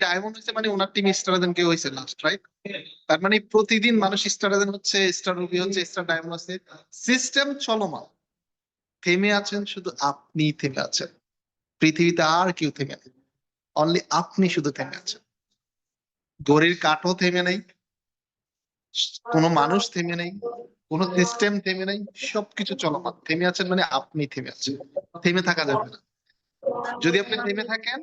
Diamond হয়েছে মানে ওনার team star দেন কেউ হয়েছে লাস্ট, রাইট? তার মানে প্রতিদিন মানুষ স্টার দেন হচ্ছে, স্টার রুবি হচ্ছে, স্টার ডায়মন্ড আছে, সিস্টেম চলমান। থেমে আছেন শুধু আপনি, থেমে আছেন। পৃথিবীতে আর কেউ থেমে নেই, অনলি আপনি শুধু থেমে আছেন। ঘড়ির কাঠও থেমে নেই, কোনো মানুষ থেমে নেই, কোনো সিস্টেম থেমে নেই, সবকিছু চলমান। থেমে আছেন মানে আপনি থেমে আছেন। থেমে থাকা যাবে না। যদি আপনি থেমে থাকেন,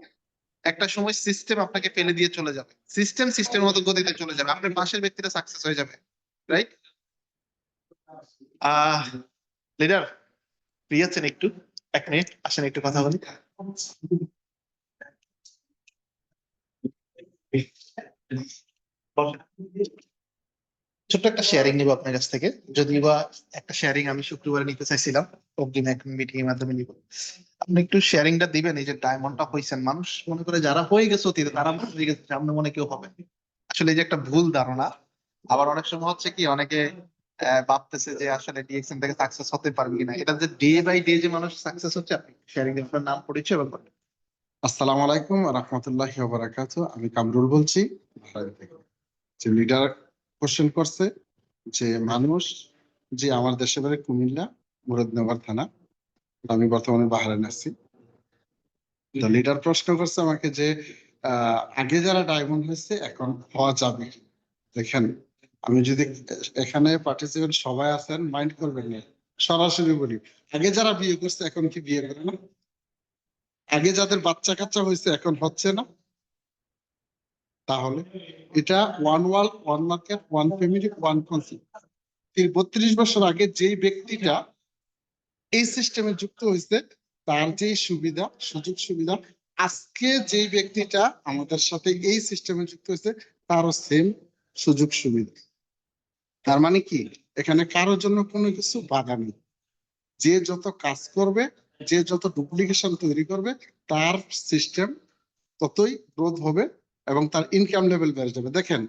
একটা সময় সিস্টেম আপনাকে ফেলে দিয়ে চলে যাবে। সিস্টেম সিস্টেমের মতো গতিতে চলে যাবে, আপনার পাশের ব্যক্তিটা সাকসেস হয়ে যাবে, রাইট? আহ লিডার, ফ্রি আছেন একটু? 1 মিনিট আসেন, একটু কথা বলি। ছোট্ট একটা শেয়ারিং নিব আপনার কাছ থেকে, যদিও বা একটা শেয়ারিং আমি শুক্রবারে নিতে চাইছিলাম, অগ্রিম এক মিটিং এর মাধ্যমে নিব। আপনি একটু শেয়ারিংটা দিবেন। এই যে ডায়মন্ডটা হয়েছেন, মানুষ মনে করে যারা হয়ে গেছে অতীতে তারা হয়ে গেছে, সামনে মনে কেউ হবে। আসলে এই যে একটা ভুল ধারণা। আবার অনেক সময় হচ্ছে কি, অনেকে ভাবতেছে যে আসলে ডিএক্সএন থেকে সাকসেস হতে পারবে কিনা। এটা যে ডে বাই ডে যে মানুষ সাকসেস হচ্ছে, আপনি শেয়ারিং দিন, আপনার নাম, পরিচয় এবং কথা। আসসালামু আলাইকুম রহমতুল্লাহি ওয়া বারাকাতুহু। আমি কামরুল বলছি বাহরাইন থেকে। যে লিডার কোশ্চেন করছে যে মানুষ, যে আমার দেশের বাড়ি কুমিল্লা, মুরাদনগর থানা, আমি বর্তমানে বাহরাইন আছি। তো লিডার প্রশ্ন করছে আমাকে যে আগে যারা ডায়মন্ড হয়েছে এখন হওয়া যাবে কি? দেখেন, আমি যদি এখানে পার্টিসিপেন্ট সবাই আছেন, মাইন্ড করবেন না, সরাসরি বলি, আগে যারা বিয়ে করছে এখন কি বিয়ে করে না? আগে যাদের বাচ্চা কাচ্চা হয়েছে এখন হচ্ছে না? তাহলে এটা one world, one market, one family, one concept. 32 বছর আগে যেই ব্যক্তিটা এই সিস্টেমে যুক্ত হয়েছে, তার যে সুবিধা, সুযোগ সুবিধা, আজকে যেই ব্যক্তিটা আমাদের সাথে এই সিস্টেমে যুক্ত হয়েছে তারও সেম সুযোগ সুবিধা। তার মানে কি, এখানে কারোর জন্য কোনো কিছু বাধা নেই। যে যত কাজ করবে, যে যত ডুপ্লিকেশন তৈরি করবে, তার সিস্টেম ততই গ্রোথ হবে এবং তার ইনকাম লেভেল বেড়ে যাবে। দেখেন,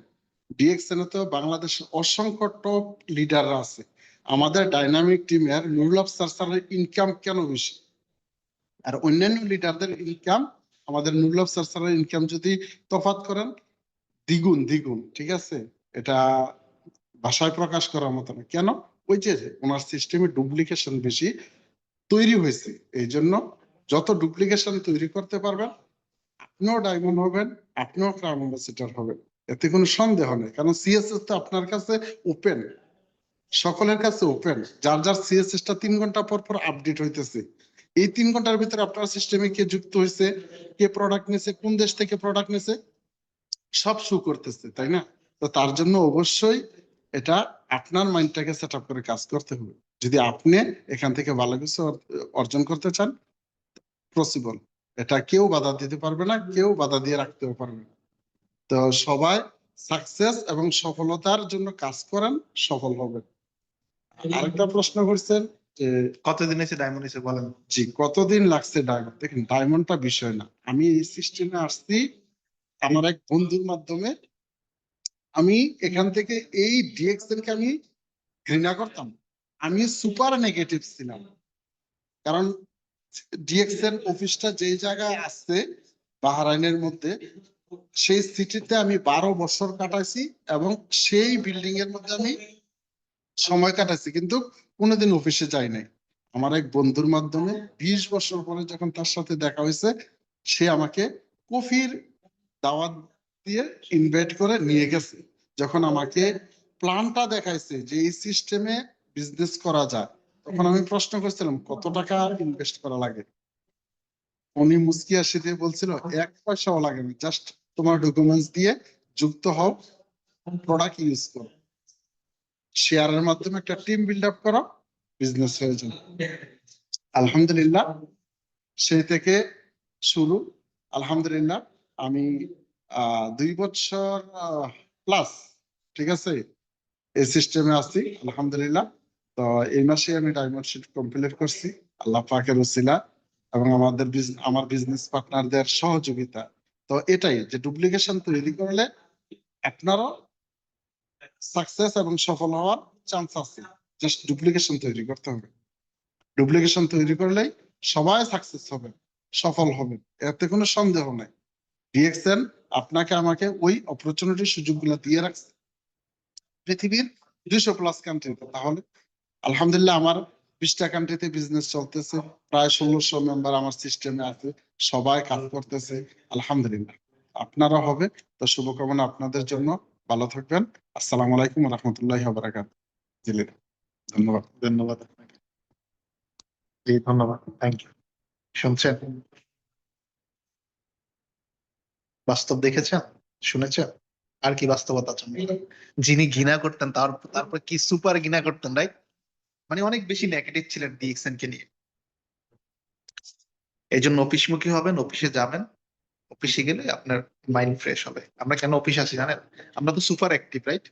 ডিএক্সএন তো বাংলাদেশের অসংখ্য টপ লিডাররা আছে। আমাদের ডাইনামিক টিমের নুরুল আফসার স্যারের ইনকাম কেন বেশি, আর অন্যান্য লিডারদের ইনকাম, আমাদের নুরুল আফসার স্যারের ইনকাম যদি তফাৎ করেন, দ্বিগুণ দ্বিগুণ, ঠিক আছে? এটা ভাষায় প্রকাশ করার মতো না। কেন? ওই যে ওনার সিস্টেমে ডুপ্লিকেশন বেশি তৈরি হয়েছে, এই জন্য যত ডুপ্লিকেশন তৈরি করতে পারবেন, আপনিও ডায়মন্ড হবেন, আপনিও ক্রাউন অ্যাম্বাসেডর হবেন, এতে কোনো সন্দেহ নেই। কারণ সিএসএস তো আপনার কাছে ওপেন, সকলের কাছে ওপেন। যার যার সিএসএস টা 3 ঘন্টা পর পর আপডেট হইতেছে। এই 3 ঘন্টার ভিতরে আপনার সিস্টেমে কে যুক্ত হয়েছে, কে প্রোডাক্ট নিয়েছে, কোন দেশ থেকে প্রোডাক্ট নিয়েছে, সব শো করতেছে, তাই না? তো তার জন্য অবশ্যই এটা আপনার মাইন্ডটাকে সেট আপ করে কাজ করতে হবে। যদি আপনি এখান থেকে ভালো কিছু অর্জন করতে চান, পসিবল। এটা কেউ বাধা দিতে পারবে না, কেউ বাধা দিয়ে রাখতেও পারবে না। তো সবাই সাকসেস এবং সফলতার জন্য কাজ করেন, সফল হবেন। আরেকটা প্রশ্ন করছেন যে কতদিন এসে ডায়মন্ড এসে বলেন। জি, কতদিন লাগছে ডায়মন্ড? দেখেন, ডায়মন্ডটা বিষয় না। আমি এই সিস্টেমে আসছি আমার এক বন্ধুর মাধ্যমে। আমি এখান থেকে এই ডিএক্সএন কে আমি ঘৃণা করতাম, আমি সুপার নেগেটিভ ছিলাম। কারণ ডিএক্সএন অফিসটা যেই জায়গায় আছে বাহরাইনের মধ্যে, সেই সিটিতে আমি 12 বছর কাটাইছি এবং সেই বিল্ডিং এর মধ্যে আমি সময় কাটাইছি, কিন্তু কোনোদিন অফিসে যাই নাই। আমার এক বন্ধুর মাধ্যমে 20 বছর পরে যখন তার সাথে দেখা হয়েছে, সে আমাকে কফির দাওয়াত দিয়ে ইনভাইট করে নিয়ে গেছে। যখন আমাকে প্ল্যানটা দেখাইছে যে এই সিস্টেমে বিজনেস করা যায়, তখন আমি প্রশ্ন করছিলাম কত টাকা ইনভেস্ট করা লাগে। উনি মুস্কি হাসি দিয়ে বলছিল 1 পয়সাও লাগে না, জাস্ট তোমার ডকুমেন্টস দিয়ে যুক্ত হও, প্রোডাক্ট ইউজ করো, শেয়ারের মাধ্যমে একটা টিম বিল্ড আপ করো, বিজনেস হয়ে যাবে। আলহামদুলিল্লাহ, সেই থেকে শুরু। আলহামদুলিল্লাহ, আমি 2 বছর প্লাস, ঠিক আছে, এই সিস্টেমে আছি আলহামদুলিল্লাহ। তো এই মাসে আমি ডায়মন্ড শিট কমপ্লিট করছি আল্লাহ পাকের উসিলা এবং আমার বিজনেস পার্টনারদের সহযোগিতা। তো এটাই যে ডুপ্লিকেশন তৈরি করলে আপনারও সাকসেস এবং সফল হওয়ার চান্স আছে। জাস্ট ডুপ্লিকেশন তৈরি করতে হবে। ডুপ্লিকেশন তৈরি করলেই সবাই সাকসেস হবে, সফল হবে, এতে কোনো সন্দেহ নাই। ডিএক্সএন আপনাকে আমাকে ওই অপরচুনিটির সুযোগগুলো দিয়ে রাখছে পৃথিবীর 200+ কান্ট্রিতে। তাহলে আলহামদুলিল্লাহ আমার 20টা কান্ট্রিতে বিজনেস চলতেছে, প্রায় 1600 মেম্বার আমার সিস্টেমে আছে, সবাই কাজ করতেছে আলহামদুলিল্লাহ। আপনারা হবে। তো শুভকামনা আপনাদের জন্য। ভালো থাকবেন। আসসালামু আলাইকুম ওয়া রাহমাতুল্লাহি ওয়া বারাকাতুহু। জিলিন, ধন্যবাদ। ধন্যবাদ আপনাকে। জি ধন্যবাদ, থ্যাংক ইউ। শুনছেন, বাস্তব দেখেছেন, শুনেছেন, আর কি বাস্তবতা চান? যিনি ঘৃণা করতেন তারপর কি সুপার ঘৃণা করতেন, রাইট? মানে অনেক বেশি নেগেটিভ ছিলেন ডিএক্সএন কে নিয়ে। এই জন্য অফিসমুখী হবেন, অফিসে যাবেন। অফিসে গেলে আপনার মাইন্ড ফ্রেশ হবে। আমরা কেন অফিস আসি জানেন? আমরা তো সুপার অ্যাক্টিভ, রাইট?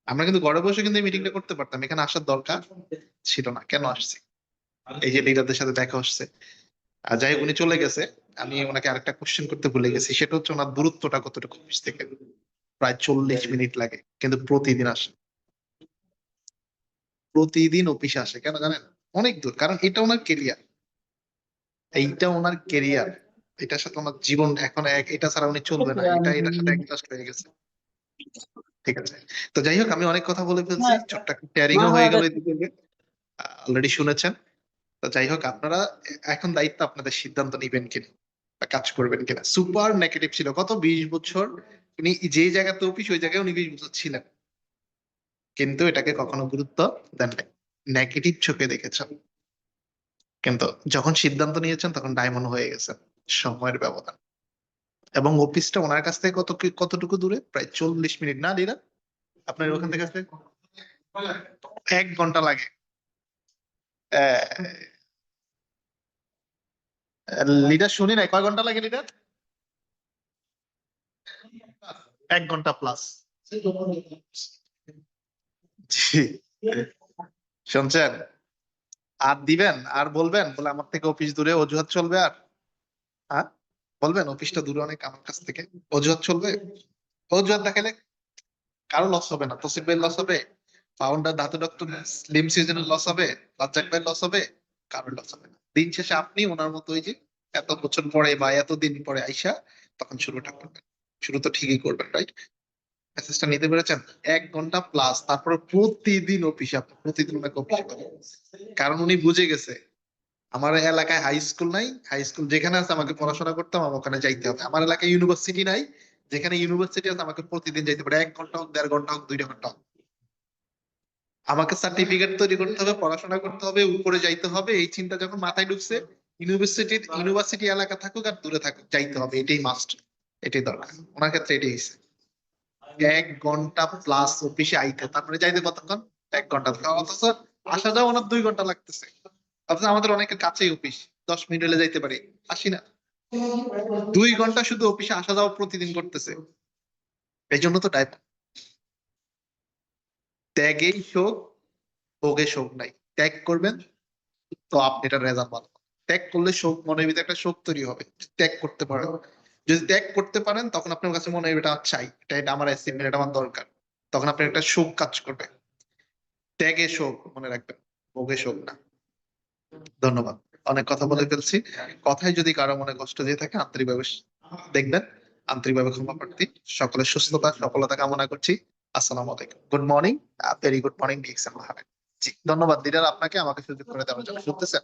আমরা কিন্তু ঘরে বসে কিন্তু মিটিংটা করতে পারতাম, এখানে আসার দরকার ছিল না। কেন আসছি? এই যে লিডারদের সাথে দেখা হচ্ছে। আর যাই হোক, উনি চলে গেছে। আমি ওনাকে আরেকটা কোশ্চেন করতে ভুলে গেছি, সেটা হচ্ছে ওনার দূরত্বটা কতটুকু অফিস থেকে। প্রায় 40 মিনিট লাগে, কিন্তু প্রতিদিন আসে। প্রতিদিন অফিসে আসে, কেন জানেন? অনেক দূর, কারণ এটা ওনার কেরিয়ার। এইটা ওনার কেরিয়ার, এটার সাথে ওনার জীবন এখন এটা ছাড়া উনি চলবে না। এটার সাথে অ্যাডজাস্ট হয়ে গেছে। ঠিক আছে। তো যাই হোক, আমি অনেক কথা বলে ফেলছি, ছোট্ট একটা শেয়ারিংও হয়ে গেল এদিকে। অলরেডি শুনেছেন। তো যাই হোক, আপনারা এখন দায়িত্ব আপনাদের, সিদ্ধান্ত নিবেন কিনা বা কাজ করবেন কিনা। সুপার নেগেটিভ ছিল, কত 20 বছর উনি যে জায়গাতে অফিস, ওই জায়গায় উনি 20 বছর ছিলেন, কিন্তু এটাকে কখনো গুরুত্ব দেন নাই, নেগেটিভ চোখে দেখেছেন। কিন্তু যখন সিদ্ধান্ত নিয়েছেন তখন ডায়মন্ড হয়ে গেছে, সময়ের ব্যবধান। এবং অফিসটা ওনার কাছ থেকে কতটুকু দূরে? প্রায় 40 মিনিট, না দিদা? আপনার ওখান থেকে আসতে 1 ঘন্টা লাগে। লিডার শুনি নাই, কয় ঘন্টা লাগে লিডার? 1 ঘন্টা প্লাস। জি, শুনছেন? আর দিবেন, আর বলবেন বলে আমার থেকে অফিস দূরে, অজুহাত চলবে? আর হ্যাঁ, বলবেন অফিসটা দূরে অনেক আমার কাছ থেকে, অজুহাত চলবে? অজুহাত দেখালে কারো লস হবে না। তসিফ ভাই লস হবে, ফাউন্ডার ধাতু ডক্টর স্লিম সিজনের লস হবে, রাজ্জাক ভাই লস হবে, কারোর লস হবে না। দিন শেষে আপনি ওনার মতো ওই যে এত বছর পরে বা এতদিন পরে আইসা তখন শুরুটা করবেন। শুরু তো ঠিকই করবেন, রাইট? মেসেজটা নিতে পেরেছেন? 1 ঘন্টা প্লাস, তারপর প্রতিদিন অফিসে, আপনি প্রতিদিন ওনাকে অফিসে পাবেন। কারণ উনি বুঝে গেছে আমার এলাকায় হাই স্কুল নাই, হাই স্কুল যেখানে আছে আমাকে পড়াশোনা করতাম, আমার ওখানে যাইতে হবে। আমার এলাকায় ইউনিভার্সিটি নাই, যেখানে ইউনিভার্সিটি আছে আমাকে প্রতিদিন যাইতে পারে, 1 ঘন্টা হোক, 1.5 ঘন্টা হোক, 2টা ঘন্টা হোক। আমাকে সার্টিফিকেট তৈরি করতে হবে, পড়াশোনা করতে হবে, উপরে যাইতে হবে, এই চিন্তা যখন মাথায় ঢুকছে, ইউনিভার্সিটি এলাকা থাকুক আর দূরে থাকুক, যাইতে হবে, এটাই মাস্ট, এটাই দরকার। ওনার ক্ষেত্রে এটাই হয়েছে। 1 ঘন্টা প্লাস অফিসে আইতে, তারপরে যাইতে কতক্ষণ? 1 ঘন্টা। অথচ আসা যাওয়া ওনার 2 ঘন্টা লাগতেছে। অথচ আমাদের অনেকের কাছেই অফিস, 10 মিনিট হলে যাইতে পারি, আসি না। 2 ঘন্টা শুধু অফিসে আসা যাওয়া প্রতিদিন করতেছে। এই জন্য তো ত্যাগেই শোক, ভোগে শোক নাই। ত্যাগ করবেন তো আপনি এটা রেজাল্ট পাবেন। ত্যাগ করলে শোক, মনের ভিতরে একটা শোক তৈরি হবে। ত্যাগ করতে পারেন, যদি ত্যাগ করতে পারেন তখন আপনার কাছে মনে হবে এটা চাই, এটা আমার অ্যাচিভমেন্ট, এটা আমার দরকার। তখন আপনার একটা শোক কাজ করবে। ত্যাগে শোক, মনে রাখবেন, ভোগে শোক না। ধন্যবাদ, অনেক কথা বলে ফেলছি। কথায় যদি কারো মনে কষ্ট দিয়ে থাকে, আন্তরিকভাবে দেখবেন, আন্তরিকভাবে ক্ষমা প্রার্থী। সকলের সুস্থতা সফলতা কামনা করছি। আসসালামু আলাইকুম, good morning, very good morning DXN. জি ধন্যবাদ লিডার আপনাকে আমাকে সুযোগ করে দেওয়ার জন্য। শুনতেছেন?